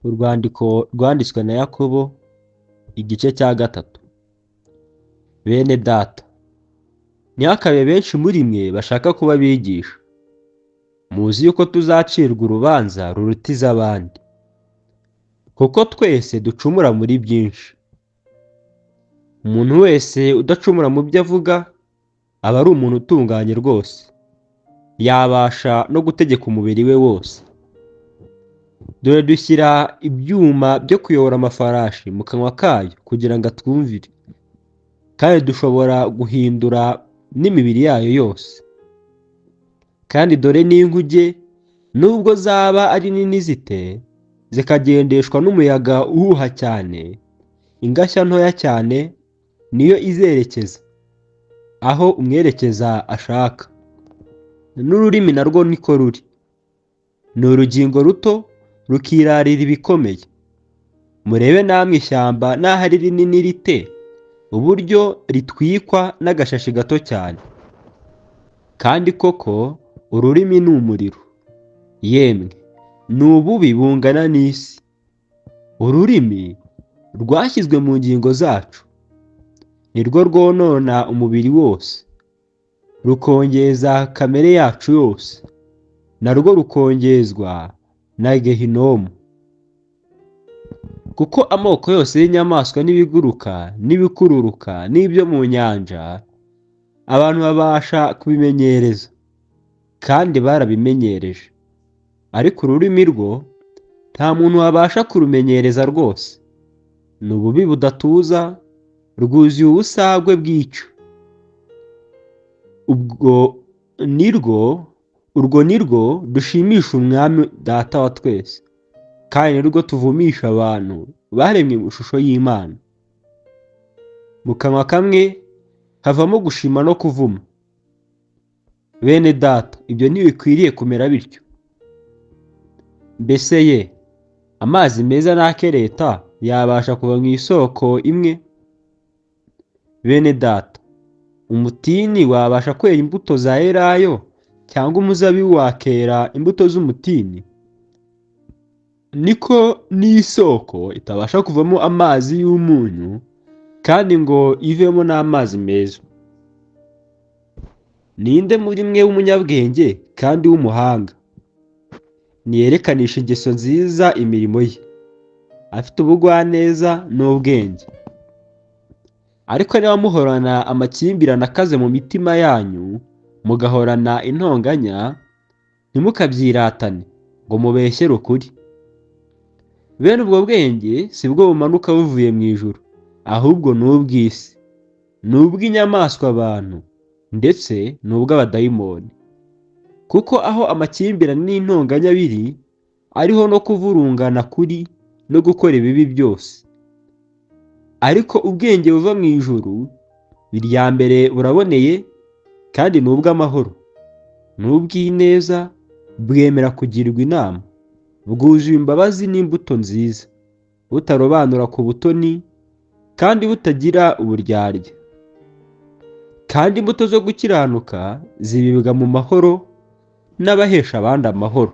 Urwandiko rwanditswe na Yakobo, igice cya 3. Bene data, ntihakabe benshi muri mwe bashaka kuba abigisha. Muzi yuko tuzacirwa urubanza rurutiza abandi, kuko twese ducumura muri byinshi. Umuntu wese udacumura mu byo avuga aba ari umuntu utunganye rwose, yabasha no gutegeka umubiri we wose. Dore dushyira ibyuma byo kuyobora amafarashi mu kanwa kayo kugira ngo atwumvire, kandi dushobora guhindura n'imibiri yayo yose. Kandi dore n'inkuge, nubwo zaba ari nini zite, zikagendeshwa n'umuyaga uhuha cyane, ingashya ntoya cyane niyo izerekeza aho umwerekeza ashaka. N'ururimi narwo niko ruri, ni urugingo ruto rukirarira ibikomeye. Murebe namwe ishyamba n'aho ari rinini rite, uburyo ritwikwa n'agashashi gato cyane. Kandi koko ururimi ni umuriro, yemwe ni ububi bungana n'isi. Ururimi rwashyizwe mu ngingo zacu, ni rwo rwonona umubiri wose, rukongeza kamere yacu yose, narwo rukongezwa na gehinomu. Kuko amoko yose y'inyamaswa n'ibiguruka n'ibikururuka n'ibyo mu nyanja abantu babasha kubimenyereza, kandi barabimenyereje. Ariko ururimi rwo nta muntu wabasha kurumenyereza rwose. Ni ububi budatuza, rwuzuye ubusagwe bw'icyo. Urwo ni rwo dushimisha Umwami Data wa twese, kandi ni rwo tuvumisha abantu baremwe mu ishusho y'Imana. Mu kanwa kamwe havamo gushima no kuvuma. Bene data, ibyo ntibikwiriye kumera bityo. Mbese amazi meza n'akereta yabasha kuva mu isoko imwe? Bene data, umutini wabasha kwera imbuto za elayo, cyangwa umuzabibu wakera imbuto z'umutini? Niko n'isoko itabasha kuvamo amazi y'umunyu, kandi ngo ivemo n'amazi meza. Ninde muri mwe w'umunyabwenge kandi w'umuhanga? Niyerekanisha ingeso nziza imirimo ye, afite ubugwaneza n'ubwenge. Ariko niba muhorana amakimbirane akaze mu mitima yanyu, mugahorana intonganya, ntimukabyiratane ngo mubeshyere ukuri. Bene ubwo bwenge si bwo bumanuka buvuye mu ijuru, ahubwo ni ubw'isi, ni ubw'inyamaswa abantu, ndetse ni ubw'abadayimoni. Kuko aho amakimbirane n'intonganya biri, ariho no kuvurungana kuri no gukora ibibi byose. Ariko ubwenge buva mu ijuru, irya mbere buraboneye, kandi ni ubw'amahoro, ni ubw'ineza, bwemera kugirwa inama, bwuzuye imbabazi n'imbuto nziza, butarobanura ku butoni, kandi butagira uburyarya. Kandi imbuto zo gukiranuka zibibwa mu mahoro n'abahesha abandi amahoro.